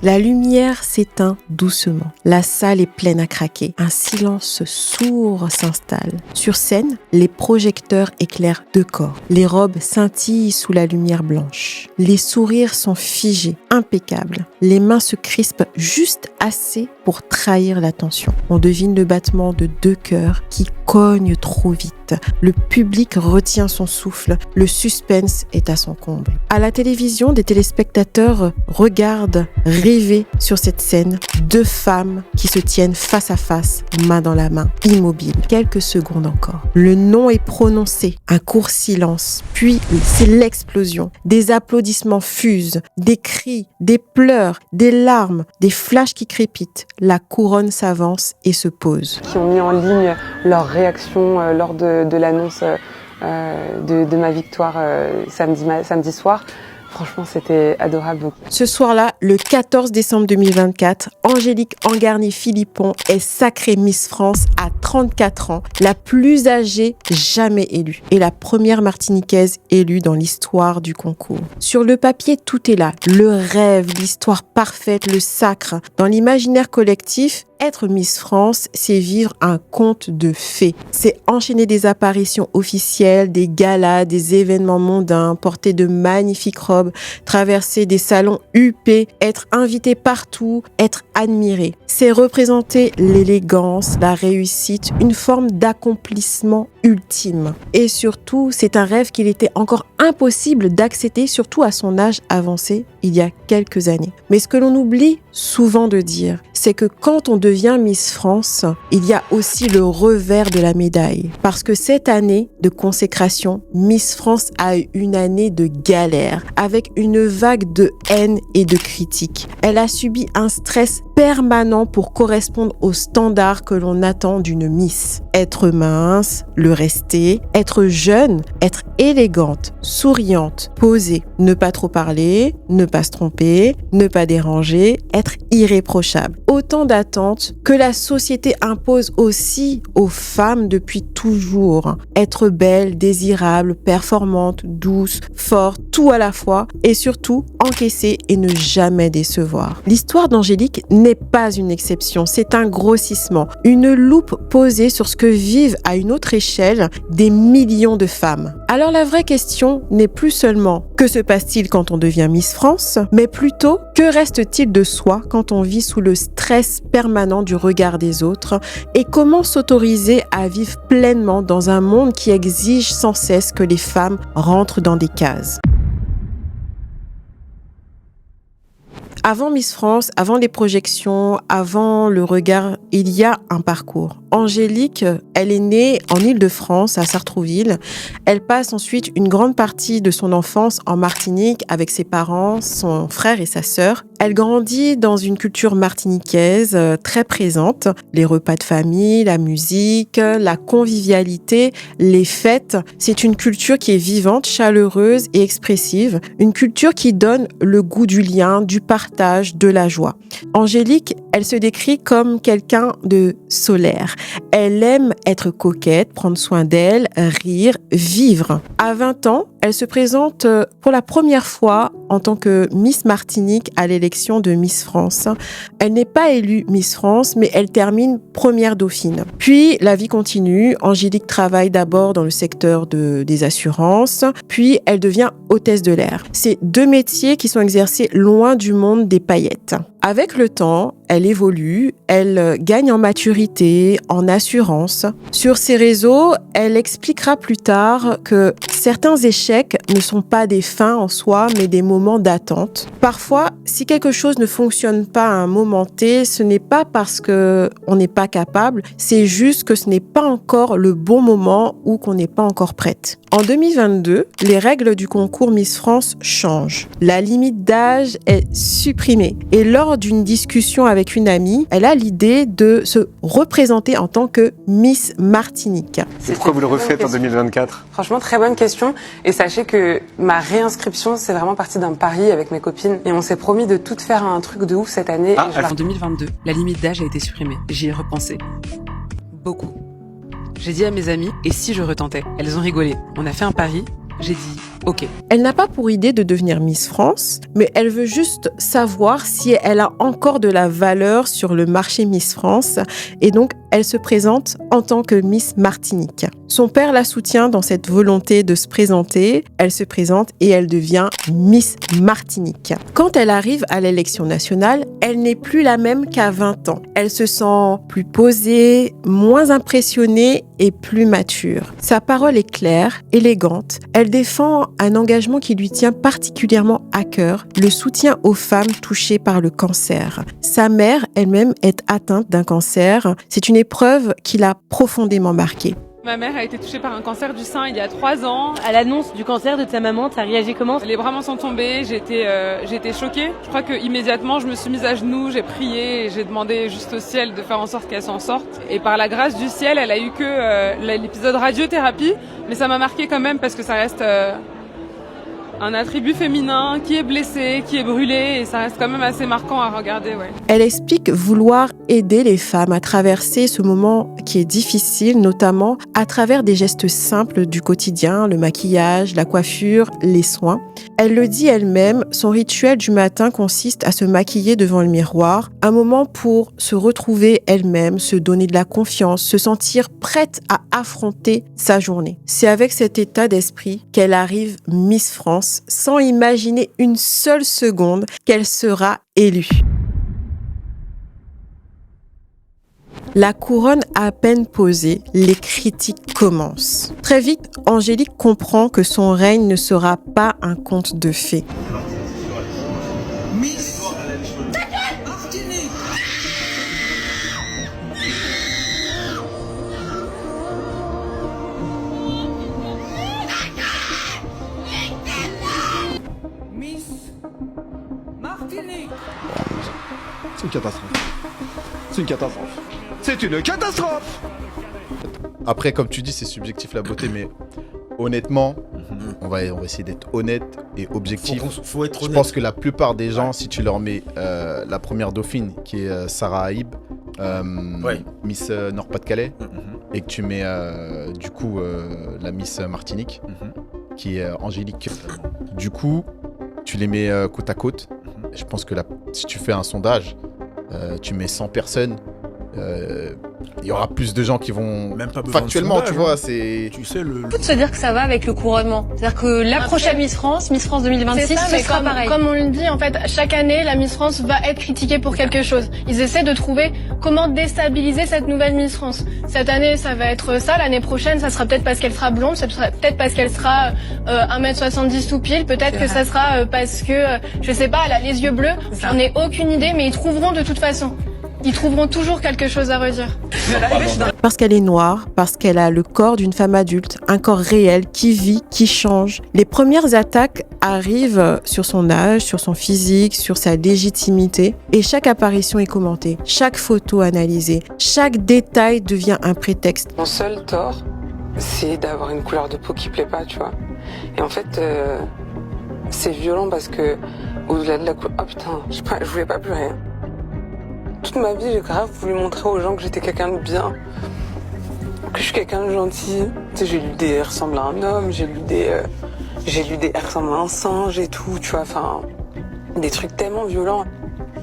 La lumière s'éteint doucement. La salle est pleine à craquer. Un silence sourd s'installe. Sur scène, les projecteurs éclairent 2 corps. Les robes scintillent sous la lumière blanche. Les sourires sont figés, impeccables. Les mains se crispent juste assez pour trahir l'attention. On devine le battement de 2 cœurs qui cognent trop vite. Le public retient son souffle. Le suspense est à son comble. À la télévision, des téléspectateurs regardent rêver sur cette scène 2 femmes qui se tiennent face à face, main dans la main, immobiles. Quelques secondes encore. Le nom est prononcé. Un court silence. Puis, c'est l'explosion. Des applaudissements fusent. Des cris, des pleurs, des larmes, des flashs qui crépitent. La couronne s'avance et se pose. Qui ont mis en ligne leur réaction lors de l'annonce de ma victoire samedi soir. Franchement, c'était adorable. Ce soir-là, le 14 décembre 2024, Angélique Angarny-Philippon est sacrée Miss France à 34 ans, la plus âgée jamais élue et la première martiniquaise élue dans l'histoire du concours. Sur le papier, tout est là. Le rêve, l'histoire parfaite, le sacre. Dans l'imaginaire collectif, être Miss France, c'est vivre un conte de fées. C'est enchaîner des apparitions officielles, des galas, des événements mondains, porter de magnifiques robes, traverser des salons huppés, être invité partout, être admiré. C'est représenter l'élégance, la réussite, une forme d'accomplissement ultime. Et surtout, c'est un rêve qu'il était encore impossible d'accéder, surtout à son âge avancé, il y a quelques années. Mais ce que l'on oublie souvent de dire, c'est que quand on devient Miss France, il y a aussi le revers de la médaille. Parce que cette année de consécration, Miss France a eu une année de galère, avec une vague de haine et de critiques. Elle a subi un stress permanent pour correspondre aux standards que l'on attend d'une Miss. Être mince, le rester, être jeune, être élégante, souriante, posée, ne pas trop parler, ne pas se tromper, ne pas déranger, être irréprochable. Autant d'attentes que la société impose aussi aux femmes depuis toujours. Être belle, désirable, performante, douce, forte, tout à la fois et surtout encaisser et ne jamais décevoir. L'histoire d'Angélique n'est pas une exception, c'est un grossissement, une loupe posée sur ce que vivent à une autre échelle des millions de femmes. Alors la vraie question n'est plus seulement que se passe-t-il quand on devient Miss France, mais plutôt que reste-t-il de soi quand on vit sous le stress permanent du regard des autres et comment s'autoriser à vivre pleinement dans un monde qui exige sans cesse que les femmes rentrent dans des cases. Avant Miss France, avant les projections, avant le regard, il y a un parcours. Angélique, elle est née en Île-de-France, à Sartrouville. Elle passe ensuite une grande partie de son enfance en Martinique avec ses parents, son frère et sa sœur. Elle grandit dans une culture martiniquaise très présente. Les repas de famille, la musique, la convivialité, les fêtes. C'est une culture qui est vivante, chaleureuse et expressive. Une culture qui donne le goût du lien, du partage, de la joie. Angélique, elle se décrit comme quelqu'un de solaire. Elle aime être coquette, prendre soin d'elle, rire, vivre. À 20 ans, elle se présente pour la première fois en tant que Miss Martinique à l'élection de Miss France. Elle n'est pas élue Miss France, mais elle termine première dauphine. Puis, la vie continue. Angélique travaille d'abord dans le secteur des assurances, puis elle devient hôtesse de l'air. C'est 2 métiers qui sont exercés loin du monde des paillettes. Avec le temps, elle évolue, elle gagne en maturité, en assurance. Sur ses réseaux, elle expliquera plus tard que certains échecs ne sont pas des fins en soi, mais des moments d'attente. Parfois, si quelque chose ne fonctionne pas à un moment T, ce n'est pas parce qu'on n'est pas capable, c'est juste que ce n'est pas encore le bon moment ou qu'on n'est pas encore prête. En 2022, les règles du concours Miss France changent. La limite d'âge est supprimée. Et lors d'une discussion avec une amie, elle a l'idée de se représenter en tant que Miss Martinique. Et pourquoi vous le refaites en 2024 ? Franchement, très bonne question. Et sachez que ma réinscription, c'est vraiment parti d'un pari avec mes copines. Et on s'est promis de toutes faire un truc de ouf cette année. En 2022, la limite d'âge a été supprimée. J'y ai repensé. Beaucoup. J'ai dit à mes amies, et si je retentais ? Elles ont rigolé. On a fait un pari. J'ai dit, Ok. Elle n'a pas pour idée de devenir Miss France, mais elle veut juste savoir si elle a encore de la valeur sur le marché Miss France et donc elle se présente en tant que Miss Martinique. Son père la soutient dans cette volonté de se présenter. Elle se présente et elle devient Miss Martinique. Quand elle arrive à l'élection nationale, elle n'est plus la même qu'à 20 ans. Elle se sent plus posée, moins impressionnée et plus mature. Sa parole est claire, élégante. Elle défend un engagement qui lui tient particulièrement à cœur, le soutien aux femmes touchées par le cancer. Sa mère elle-même est atteinte d'un cancer. C'est une épreuve qui l'a profondément marquée. Ma mère a été touchée par un cancer du sein il y a 3 ans. À l'annonce du cancer de ta maman, t'as réagi comment? Les bras m'en sont tombés, j'étais choquée. Je crois que immédiatement je me suis mise à genoux, j'ai prié et j'ai demandé juste au ciel de faire en sorte qu'elle s'en sorte. Et par la grâce du ciel, elle a eu que l'épisode radiothérapie, mais ça m'a marqué quand même parce que ça reste un attribut féminin qui est blessé, qui est brûlé, et ça reste quand même assez marquant à regarder, ouais. Elle explique vouloir aider les femmes à traverser ce moment qui est difficile, notamment à travers des gestes simples du quotidien, le maquillage, la coiffure, les soins. Elle le dit elle-même, son rituel du matin consiste à se maquiller devant le miroir, un moment pour se retrouver elle-même, se donner de la confiance, se sentir prête à affronter sa journée. C'est avec cet état d'esprit qu'elle arrive Miss France, sans imaginer une seule seconde qu'elle sera élue. La couronne à peine posée, les critiques commencent. Très vite, Angélique comprend que son règne ne sera pas un conte de fées. Miss Martinique. Miss Martinique. C'est une catastrophe. C'est une catastrophe. C'est une catastrophe. Après, comme tu dis, c'est subjectif la beauté, mais honnêtement, on va essayer d'être honnête et objectif. Faut être honnête. Je pense que la plupart des gens, si tu leur mets la première dauphine, qui est Sarah Haïb, Miss Nord-Pas-de-Calais, et que tu mets du coup la Miss Martinique, qui est Angélique, du coup, tu les mets côte à côte. Je pense que si tu fais un sondage, tu mets 100 personnes, il y aura plus de gens qui vont... Même pas besoin factuellement, de sondage, tu vois, hein. c'est... Tu sais, On peut se dire que ça va avec le couronnement. C'est-à-dire que la prochaine Miss France 2026, ce sera pareil. Comme on le dit, en fait, chaque année, la Miss France va être critiquée pour quelque chose. Ils essaient de trouver comment déstabiliser cette nouvelle Miss France. Cette année, ça va être ça. L'année prochaine, ça sera peut-être parce qu'elle sera blonde, ça sera peut-être parce qu'elle sera 1m70 tout pile, peut-être que ça sera parce que, je sais pas, elle a les yeux bleus. J'en ai aucune idée, mais ils trouveront de toute façon. Ils trouveront toujours quelque chose à redire. Parce qu'elle est noire, parce qu'elle a le corps d'une femme adulte, un corps réel qui vit, qui change. Les premières attaques arrivent sur son âge, sur son physique, sur sa légitimité. Et chaque apparition est commentée, chaque photo analysée, chaque détail devient un prétexte. Mon seul tort, c'est d'avoir une couleur de peau qui plaît pas, tu vois. Et en fait, c'est violent parce que au-delà de la couleur... Oh putain, je voulais pas pleurer. Toute ma vie, j'ai grave voulu montrer aux gens que j'étais quelqu'un de bien, que je suis quelqu'un de gentil. Tu sais, j'ai lu des « ressemble à un homme », j'ai lu des « ressemble à un singe » et tout, tu vois, enfin, des trucs tellement violents.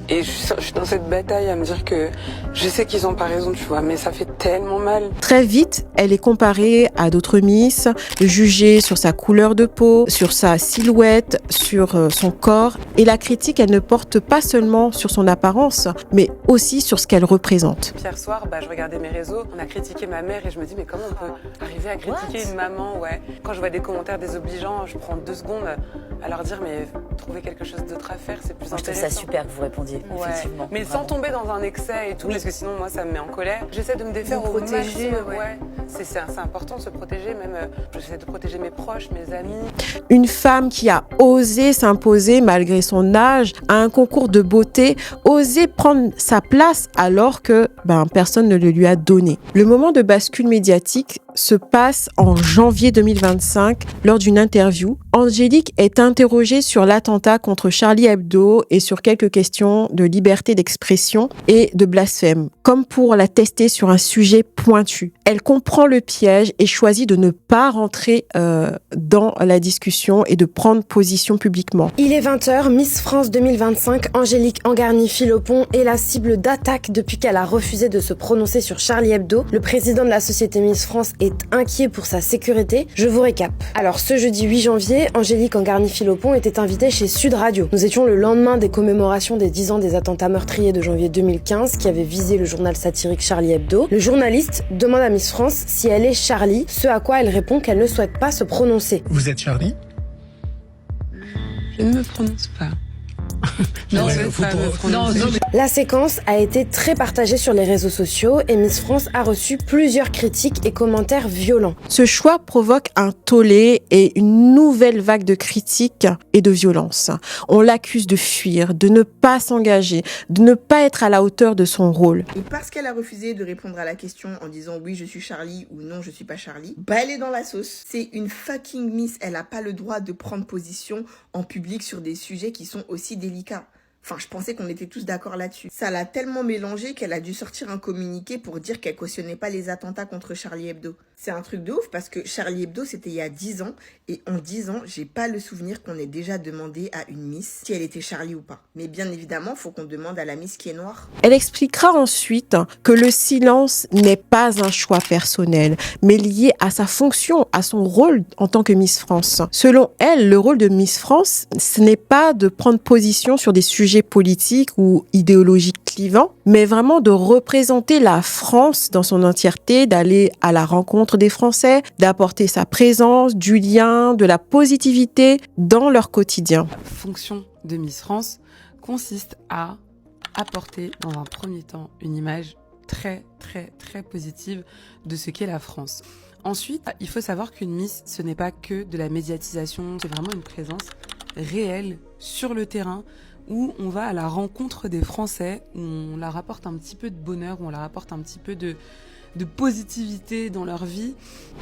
Et je suis dans cette bataille à me dire que je sais qu'ils ont pas raison, tu vois, mais ça fait tellement mal. Très vite, elle est comparée à d'autres Miss, jugée sur sa couleur de peau, sur sa silhouette, sur son corps. Et la critique, elle ne porte pas seulement sur son apparence, mais aussi sur ce qu'elle représente. Hier soir, je regardais mes réseaux, on a critiqué ma mère et je me dis mais comment on peut arriver à critiquer une maman, ouais. Quand je vois des commentaires désobligeants, je prends 2 secondes à leur dire mais trouver quelque chose d'autre à faire, c'est plus intéressant. Je trouve ça super que vous répondiez, effectivement. Mais sans tomber dans un excès et tout, parce que sinon moi ça me met en colère. J'essaie de me défaire au maximum, ouais. C'est important de se protéger, même j'essaie de protéger mes proches, mes amis. Une femme qui a osé s'imposer malgré son âge à un concours de beauté, osé prendre sa place alors que personne ne le lui a donné. Le moment de bascule médiatique, se passe en janvier 2025 lors d'une interview. Angélique est interrogée sur l'attentat contre Charlie Hebdo et sur quelques questions de liberté d'expression et de blasphème, comme pour la tester sur un sujet pointu. Elle comprend le piège et choisit de ne pas rentrer dans la discussion et de prendre position publiquement. Il est 20h, Miss France 2025, Angélique Angarny-Philopon est la cible d'attaque depuis qu'elle a refusé de se prononcer sur Charlie Hebdo. Le président de la société Miss France est inquiet pour sa sécurité. Je vous récap. Alors, ce jeudi 8 janvier, Angélique Angarny-Philopon était invitée chez Sud Radio. Nous étions le lendemain des commémorations des 10 ans des attentats meurtriers de janvier 2015 qui avaient visé le journal satirique Charlie Hebdo. Le journaliste demande à Miss France si elle est Charlie, ce à quoi elle répond qu'elle ne souhaite pas se prononcer. Vous êtes Charlie ? Je ne me prononce pas. Non, La séquence a été très partagée sur les réseaux sociaux et Miss France a reçu plusieurs critiques et commentaires violents. Ce choix provoque un tollé et une nouvelle vague de critiques et de violence. On l'accuse de fuir, de ne pas s'engager, de ne pas être à la hauteur de son rôle. Et parce qu'elle a refusé de répondre à la question en disant oui je suis Charlie ou non je suis pas Charlie, bah elle est dans la sauce. C'est une fucking Miss, elle a pas le droit de prendre position en public sur des sujets qui sont aussi délicats. Enfin, je pensais qu'on était tous d'accord là-dessus. Ça l'a tellement mélangé qu'elle a dû sortir un communiqué pour dire qu'elle cautionnait pas les attentats contre Charlie Hebdo. C'est un truc de ouf parce que Charlie Hebdo, c'était il y a 10 ans. Et en 10 ans, j'ai pas le souvenir qu'on ait déjà demandé à une Miss si elle était Charlie ou pas. Mais bien évidemment, faut qu'on demande à la Miss qui est noire. Elle expliquera ensuite que le silence n'est pas un choix personnel, mais lié à sa fonction, à son rôle en tant que Miss France. Selon elle, le rôle de Miss France, ce n'est pas de prendre position sur des sujets politiques ou idéologiques clivants, mais vraiment de représenter la France dans son entièreté, d'aller à la rencontre des Français, d'apporter sa présence, du lien, de la positivité dans leur quotidien. La fonction de Miss France consiste à apporter dans un premier temps une image très positive de ce qu'est la France. Ensuite, il faut savoir qu'une Miss, ce n'est pas que de la médiatisation, c'est vraiment une présence réelle sur le terrain où on va à la rencontre des Français, où on leur apporte un petit peu de bonheur, où on leur apporte un petit peu de positivité dans leur vie.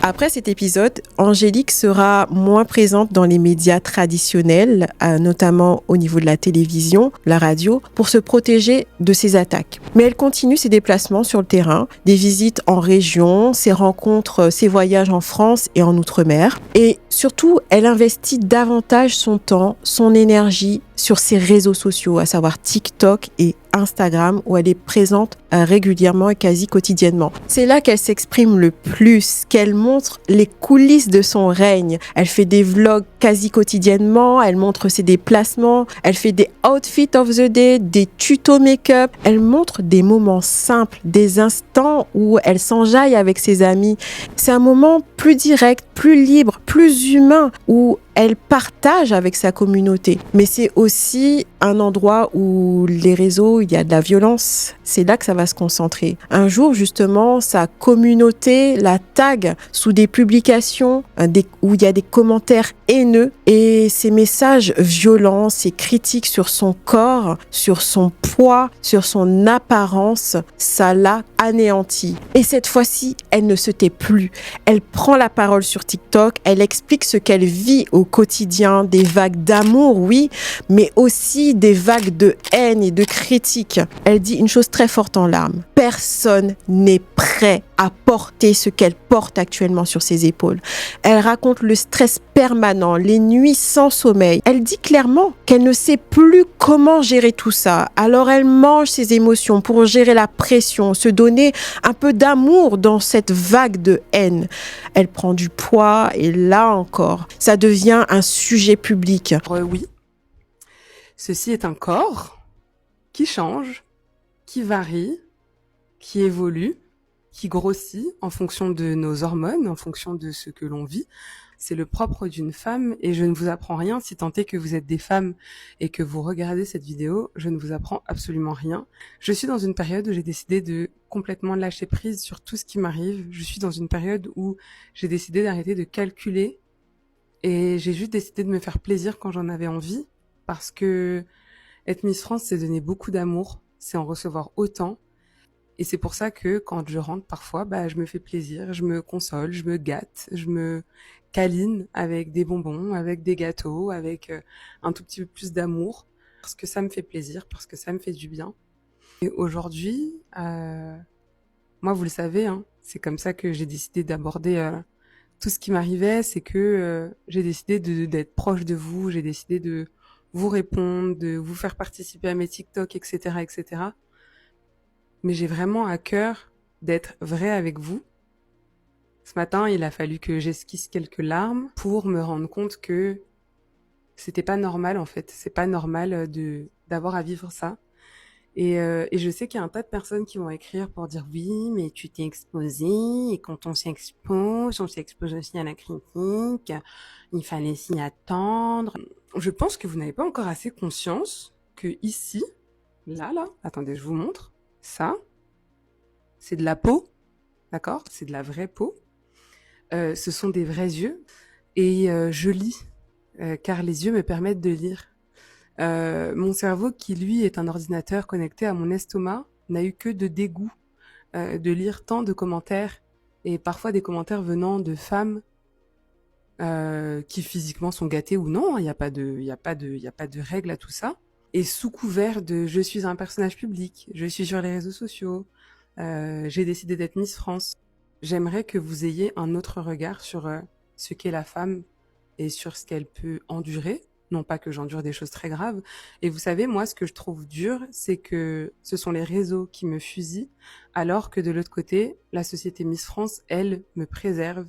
Après cet épisode, Angélique sera moins présente dans les médias traditionnels, notamment au niveau de la télévision, la radio, pour se protéger de ces attaques. Mais elle continue ses déplacements sur le terrain, des visites en région, ses rencontres, ses voyages en France et en Outre-mer. Et surtout, elle investit davantage son temps, son énergie sur ses réseaux sociaux, à savoir TikTok et Instagram, où elle est présente régulièrement et quasi quotidiennement. C'est là qu'elle s'exprime le plus, qu'elle montre les coulisses de son règne. Elle fait des vlogs quasi quotidiennement, elle montre ses déplacements, elle fait des outfits of the day, des tutos make-up. Elle montre des moments simples, des instants où elle s'enjaille avec ses amis. C'est un moment plus direct, plus libre, plus humain, où elle partage avec sa communauté. Mais c'est aussi un endroit où les réseaux, il y a de la violence. C'est là que ça va se concentrer. Un jour, justement, sa communauté la tag sous des publications où il y a des commentaires haineux et ces messages violents, ces critiques sur son corps, sur son poids, sur son apparence, ça l'a anéanti. Et cette fois-ci, elle ne se tait plus. Elle prend la parole sur TikTok, elle explique ce qu'elle vit au quotidien, des vagues d'amour, oui, mais aussi des vagues de haine et de critiques. Elle dit une chose très forte en larmes. Personne n'est prêt à porter ce qu'elle porte actuellement sur ses épaules. Elle raconte le stress permanent, les nuits sans sommeil. Elle dit clairement qu'elle ne sait plus comment gérer tout ça. Alors elle mange ses émotions pour gérer la pression, se donner un peu d'amour dans cette vague de haine. Elle prend du poids et là encore, ça devient un sujet public. Oui, ceci est un corps qui change, qui varie, qui évolue, qui grossit en fonction de nos hormones, en fonction de ce que l'on vit. C'est le propre d'une femme et je ne vous apprends rien si tant est que vous êtes des femmes et que vous regardez cette vidéo, je ne vous apprends absolument rien. Je suis dans une période où j'ai décidé de complètement lâcher prise sur tout ce qui m'arrive. Je suis dans une période où j'ai décidé d'arrêter de calculer et j'ai juste décidé de me faire plaisir quand j'en avais envie parce que être Miss France, c'est donner beaucoup d'amour, c'est en recevoir autant. Et c'est pour ça que quand je rentre parfois, je me fais plaisir, je me console, je me gâte, je me câline avec des bonbons, avec des gâteaux, avec un tout petit peu plus d'amour, parce que ça me fait plaisir, parce que ça me fait du bien. Et aujourd'hui, moi, vous le savez, hein, c'est comme ça que j'ai décidé d'aborder tout ce qui m'arrivait, c'est que j'ai décidé d'être proche de vous, j'ai décidé de vous répondre, de vous faire participer à mes TikTok, etc., etc. Mais j'ai vraiment à cœur d'être vraie avec vous. Ce matin, il a fallu que j'esquisse quelques larmes pour me rendre compte que c'était pas normal, en fait. C'est pas normal d'avoir à vivre ça. Et je sais qu'il y a un tas de personnes qui vont écrire pour dire oui, mais tu t'es exposée, et quand on s'expose aussi à la critique, il fallait s'y attendre. Je pense que vous n'avez pas encore assez conscience que ici, là, attendez, je vous montre, ça, c'est de la peau, d'accord? C'est de la vraie peau. Ce sont des vrais yeux, et je lis, car les yeux me permettent de lire. Mon cerveau, qui lui est un ordinateur connecté à mon estomac, n'a eu que de dégoût de lire tant de commentaires, et parfois des commentaires venant de femmes qui physiquement sont gâtées ou non, il n'y a pas de règle à tout ça. Et sous couvert de je suis un personnage public, je suis sur les réseaux sociaux, j'ai décidé d'être Miss France. J'aimerais que vous ayez un autre regard sur ce qu'est la femme et sur ce qu'elle peut endurer. Non pas que j'endure des choses très graves. Et vous savez, moi, ce que je trouve dur, c'est que ce sont les réseaux qui me fusillent, alors que de l'autre côté, la société Miss France, elle, me préserve,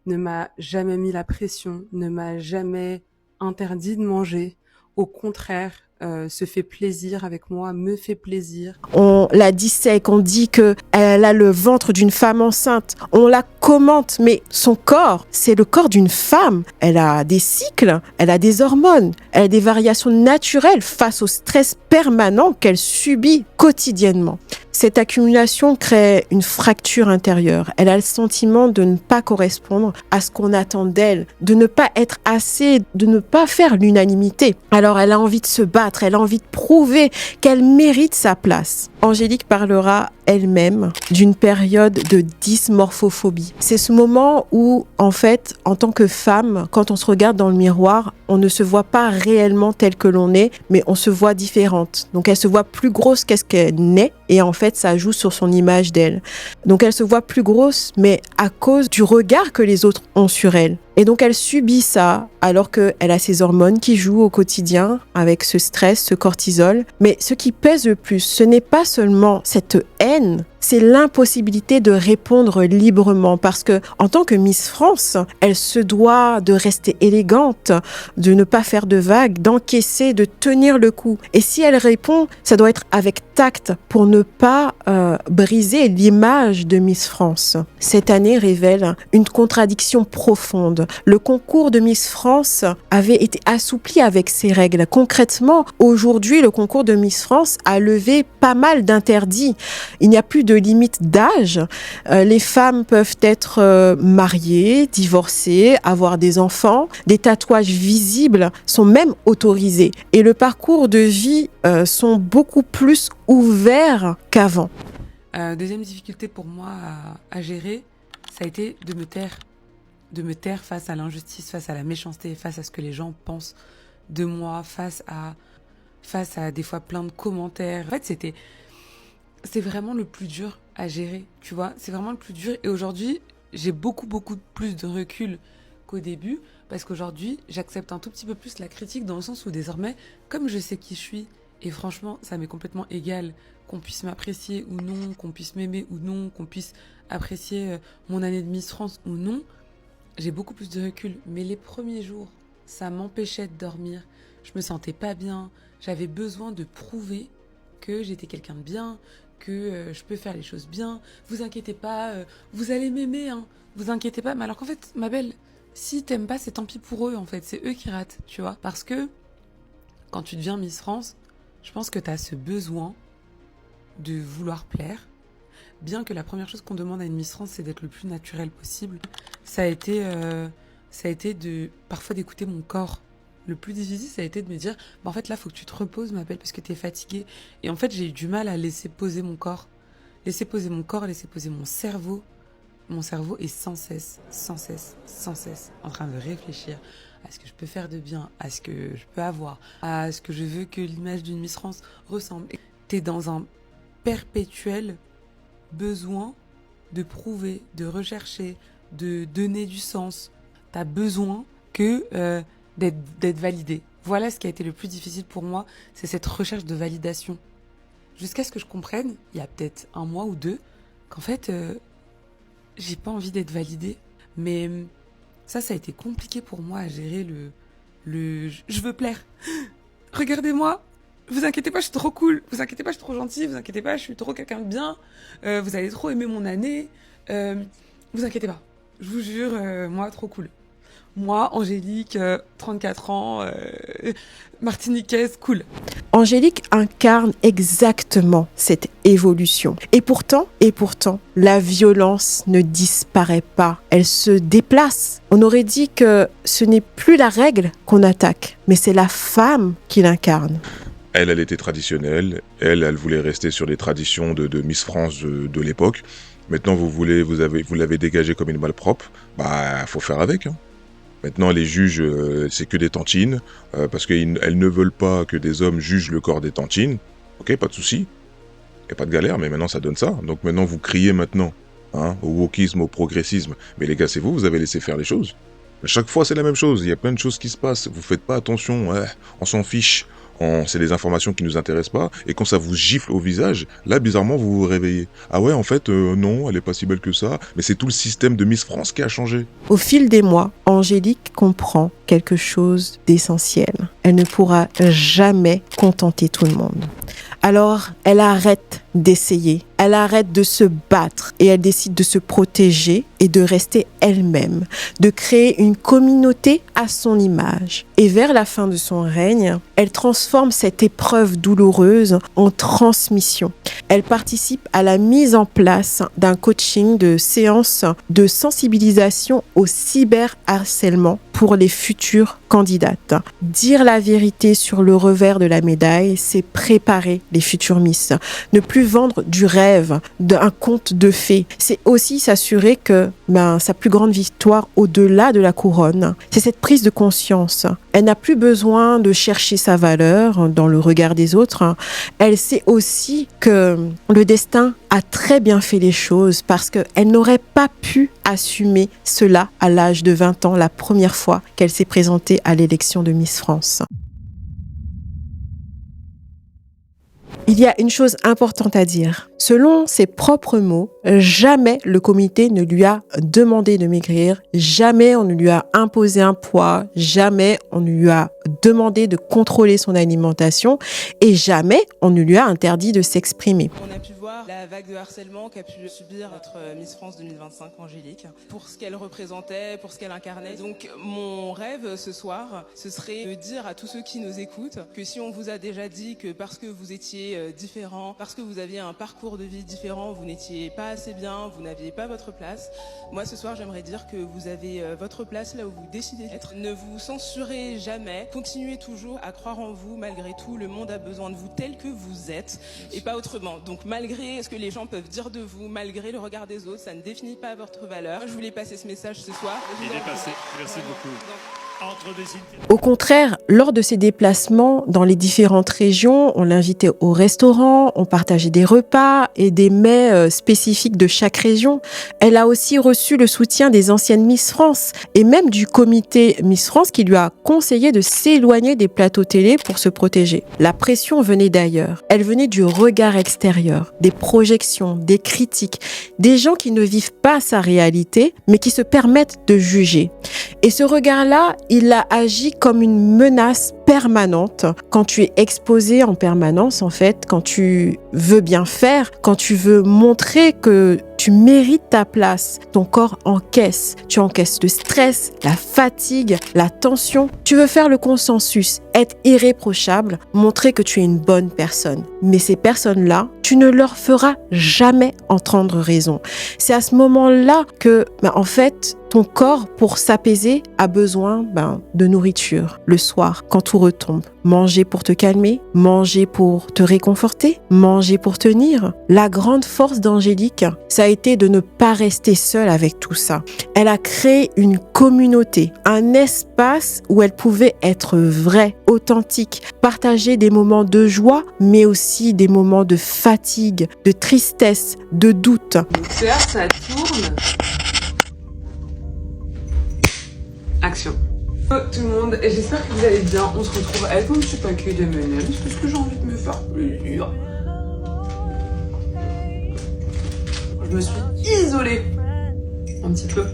ne m'a jamais mis la pression, ne m'a jamais interdit de manger. Au contraire, se fait plaisir avec moi, me fait plaisir. On la dissèque, on dit que elle a le ventre d'une femme enceinte, on la commente, mais son corps, c'est le corps d'une femme. Elle a des cycles, elle a des hormones, elle a des variations naturelles face au stress permanent qu'elle subit quotidiennement. Cette accumulation crée une fracture intérieure. Elle a le sentiment de ne pas correspondre à ce qu'on attend d'elle, de ne pas être assez, de ne pas faire l'unanimité. Alors elle a envie de se battre, elle a envie de prouver qu'elle mérite sa place. Angélique parlera elle-même d'une période de dysmorphophobie. C'est ce moment où, en fait, en tant que femme, quand on se regarde dans le miroir, on ne se voit pas réellement telle que l'on est, mais on se voit différente. Donc elle se voit plus grosse qu'est-ce qu'elle n'est, et en fait, ça joue sur son image d'elle. Donc elle se voit plus grosse, mais à cause du regard que les autres ont sur elle. Et donc elle subit ça, alors qu'elle a ses hormones qui jouent au quotidien avec ce stress, ce cortisol. Mais ce qui pèse le plus, ce n'est pas seulement cette haine, c'est l'impossibilité de répondre librement, parce que en tant que Miss France, elle se doit de rester élégante, de ne pas faire de vagues, d'encaisser, de tenir le coup. Et si elle répond, ça doit être avec tact pour ne pas briser l'image de Miss France. Cette année révèle une contradiction profonde. Le concours de Miss France avait été assoupli avec ses règles. Concrètement, aujourd'hui, le concours de Miss France a levé pas mal d'interdits. Il n'y a plus de limite d'âge. Les femmes peuvent être mariées, divorcées, avoir des enfants. Des tatouages visibles sont même autorisés. Et le parcours de vie sont beaucoup plus ouverts qu'avant. Deuxième difficulté pour moi à gérer, ça a été de me taire face à l'injustice, face à la méchanceté, face à ce que les gens pensent de moi, face à des fois plein de commentaires. En fait, c'est vraiment le plus dur à gérer, tu vois. C'est vraiment le plus dur. Et aujourd'hui, j'ai beaucoup plus de recul qu'au début, parce qu'aujourd'hui, j'accepte un tout petit peu plus la critique, dans le sens où désormais, comme je sais qui je suis, et franchement, ça m'est complètement égal qu'on puisse m'apprécier ou non, qu'on puisse m'aimer ou non, qu'on puisse apprécier mon année de Miss France ou non, j'ai beaucoup plus de recul. Mais les premiers jours, ça m'empêchait de dormir. Je me sentais pas bien. J'avais besoin de prouver que j'étais quelqu'un de bien, que je peux faire les choses bien. Vous inquiétez pas, vous allez m'aimer, hein. Vous inquiétez pas. Mais alors qu'en fait, ma belle, si t'aimes pas, c'est tant pis pour eux, en fait. C'est eux qui ratent, tu vois. Parce que quand tu deviens Miss France, je pense que t'as ce besoin de vouloir plaire. Bien que la première chose qu'on demande à une Miss France, c'est d'être le plus naturel possible. Ça a été parfois d'écouter mon corps. Le plus difficile, ça a été de me dire, en fait, là, faut que tu te reposes, ma belle, parce que t'es fatiguée. Et en fait, j'ai eu du mal à laisser poser mon corps. laisser poser mon corps, laisser poser mon cerveau. Mon cerveau est sans cesse en train de réfléchir à ce que je peux faire de bien, à ce que je peux avoir, à ce que je veux que l'image d'une Miss France ressemble. T'es dans un perpétuel besoin de prouver, de rechercher, de donner du sens. T'as besoin d'être validé. Voilà ce qui a été le plus difficile pour moi, c'est cette recherche de validation. Jusqu'à ce que je comprenne, il y a peut-être 1 mois ou 2, qu'en fait, j'ai pas envie d'être validée. Mais ça a été compliqué pour moi à gérer le je veux plaire. Regardez-moi, vous inquiétez pas, je suis trop cool. Vous inquiétez pas, je suis trop gentille. Vous inquiétez pas, je suis trop quelqu'un de bien. Vous allez trop aimer mon année. Vous inquiétez pas, je vous jure, moi, trop cool. Moi, Angélique, 34 ans, martiniquaise, cool. Angélique incarne exactement cette évolution. Et pourtant, la violence ne disparaît pas. Elle se déplace. On aurait dit que ce n'est plus la règle qu'on attaque, mais c'est la femme qui l'incarne. Elle était traditionnelle. Elle voulait rester sur les traditions de Miss France de l'époque. Maintenant, vous l'avez dégagée comme une malpropre. Bah, faut faire avec, hein. Maintenant, les juges, c'est que des tantines, parce qu'elles ne veulent pas que des hommes jugent le corps des tantines. Ok, pas de souci. Il n'y a pas de galère, mais maintenant, ça donne ça. Donc maintenant, vous criez maintenant, hein, au wokisme, au progressisme. Mais les gars, c'est vous avez laissé faire les choses. À chaque fois, c'est la même chose. Il y a plein de choses qui se passent. Vous faites pas attention. Ouais, on s'en fiche. C'est des informations qui nous intéressent pas. Et quand ça vous gifle au visage, là, bizarrement, vous vous réveillez. Ah ouais, en fait, non, elle est pas si belle que ça. Mais c'est tout le système de Miss France qui a changé. Au fil des mois, Angélique comprend quelque chose d'essentiel. Elle ne pourra jamais contenter tout le monde. Alors, elle arrête d'essayer, elle arrête de se battre et elle décide de se protéger et de rester elle-même, de créer une communauté à son image. Et vers la fin de son règne, elle transforme cette épreuve douloureuse en transmission. Elle participe à la mise en place d'un coaching de séances de sensibilisation au cyberharcèlement pour les futures candidates. Dire la vérité sur le revers de la médaille, c'est préparer les futures Miss. Ne plus vendre du rêve, d'un conte de fées. C'est aussi s'assurer que sa plus grande victoire au-delà de la couronne, c'est cette prise de conscience. Elle n'a plus besoin de chercher sa valeur dans le regard des autres. Elle sait aussi que le destin a très bien fait les choses parce qu'elle n'aurait pas pu assumer cela à l'âge de 20 ans, la première fois qu'elle s'est présentée à l'élection de Miss France. Il y a une chose importante à dire. Selon ses propres mots, jamais le comité ne lui a demandé de maigrir, jamais on ne lui a imposé un poids, jamais on ne lui a demandé de contrôler son alimentation et jamais on ne lui a interdit de s'exprimer. On a pu voir la vague de harcèlement qu'a pu subir notre Miss France 2025, Angélique, pour ce qu'elle représentait, pour ce qu'elle incarnait. Donc mon rêve ce soir, ce serait de dire à tous ceux qui nous écoutent que si on vous a déjà dit que parce que vous étiez différent, parce que vous aviez un parcours de vie différent, vous n'étiez pas assez bien, vous n'aviez pas votre place, moi ce soir j'aimerais dire que vous avez votre place là où vous décidez d'être. Ne vous censurez jamais, continuez toujours à croire en vous malgré tout. Le monde a besoin de vous tel que vous êtes et pas autrement. Donc malgré ce que les gens peuvent dire de vous, malgré le regard des autres, ça ne définit pas votre valeur. Je voulais passer ce message ce soir. Il est passé. Merci beaucoup. Au contraire, lors de ses déplacements dans les différentes régions, on l'invitait au restaurant, on partageait des repas et des mets spécifiques de chaque région. Elle a aussi reçu le soutien des anciennes Miss France et même du comité Miss France qui lui a conseillé de s'éloigner des plateaux télé pour se protéger. La pression venait d'ailleurs. Elle venait du regard extérieur, des projections, des critiques, des gens qui ne vivent pas sa réalité mais qui se permettent de juger. Et ce regard-là, il a agi comme une menace permanente. Quand tu es exposé en permanence, en fait, quand tu veux bien faire, quand tu veux montrer que tu mérites ta place, ton corps encaisse. Tu encaisses le stress, la fatigue, la tension. Tu veux faire le consensus, être irréprochable, montrer que tu es une bonne personne. Mais ces personnes-là, tu ne leur feras jamais entendre raison. C'est à ce moment-là que, en fait, ton corps, pour s'apaiser, a besoin de nourriture le soir, quand tout retombe. Manger pour te calmer, manger pour te réconforter, manger pour tenir. La grande force d'Angélique, ça a été de ne pas rester seule avec tout ça. Elle a créé une communauté, un espace où elle pouvait être vraie, authentique, partager des moments de joie, mais aussi des moments de fatigue, de tristesse, de doute. Donc là, ça tourne. Action. Tout le monde, et j'espère que vous allez bien. On se retrouve avec mon petit paquet de M&M's parce que j'ai envie de me faire plaisir. Je me suis isolée un petit peu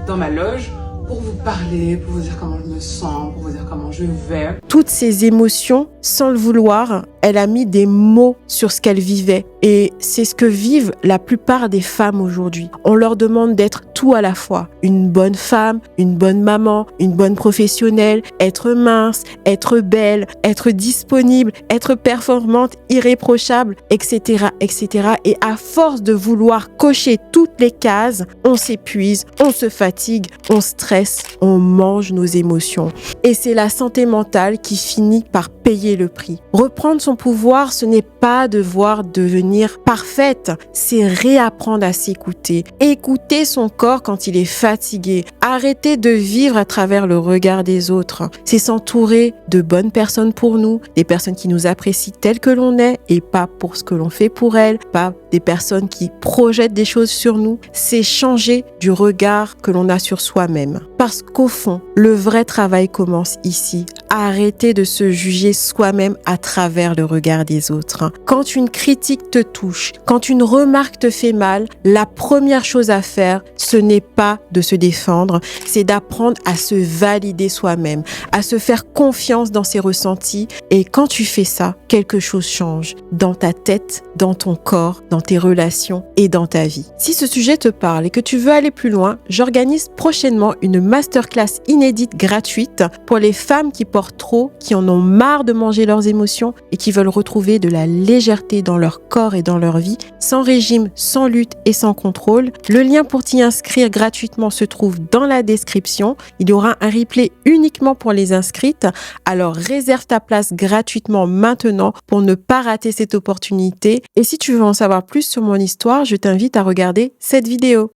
dans ma loge pour vous parler, pour vous dire comment je me sens, pour vous dire comment je vais. Toutes ces émotions, sans le vouloir, elle a mis des mots sur ce qu'elle vivait. Et c'est ce que vivent la plupart des femmes aujourd'hui. On leur demande d'être tout à la fois. Une bonne femme, une bonne maman, une bonne professionnelle, être mince, être belle, être disponible, être performante, irréprochable, etc., etc. Et à force de vouloir cocher toutes les cases, on s'épuise, on se fatigue, on stresse, on mange nos émotions. Et c'est la santé mentale qui finit par payer le prix. Reprendre son pouvoir, ce n'est pas devoir devenir parfaite, c'est réapprendre à s'écouter. Écouter son corps quand il est fatigué. Arrêter de vivre à travers le regard des autres. C'est s'entourer de bonnes personnes pour nous, des personnes qui nous apprécient telles que l'on est et pas pour ce que l'on fait pour elles, pas des personnes qui projettent des choses sur nous. C'est changer du regard que l'on a sur soi-même. Parce qu'au fond, le vrai travail commence ici. Arrêter de se juger soi-même à travers le regard des autres. Quand une critique te touche, quand une remarque te fait mal, la première chose à faire, ce n'est pas de se défendre, c'est d'apprendre à se valider soi-même, à se faire confiance dans ses ressentis. Et quand tu fais ça, quelque chose change dans ta tête, dans ton corps, dans tes relations et dans ta vie. Si ce sujet te parle et que tu veux aller plus loin, j'organise prochainement une masterclass inédite gratuite pour les femmes qui portent trop, qui en ont marre de manger leurs émotions et qui veulent retrouver de la légèreté dans leur corps et dans leur vie, sans régime, sans lutte et sans contrôle. Le lien pour t'y inscrire gratuitement se trouve dans la description. Il y aura un replay uniquement pour les inscrites. Alors réserve ta place gratuitement maintenant pour ne pas rater cette opportunité. Et si tu veux en savoir plus sur mon histoire, je t'invite à regarder cette vidéo.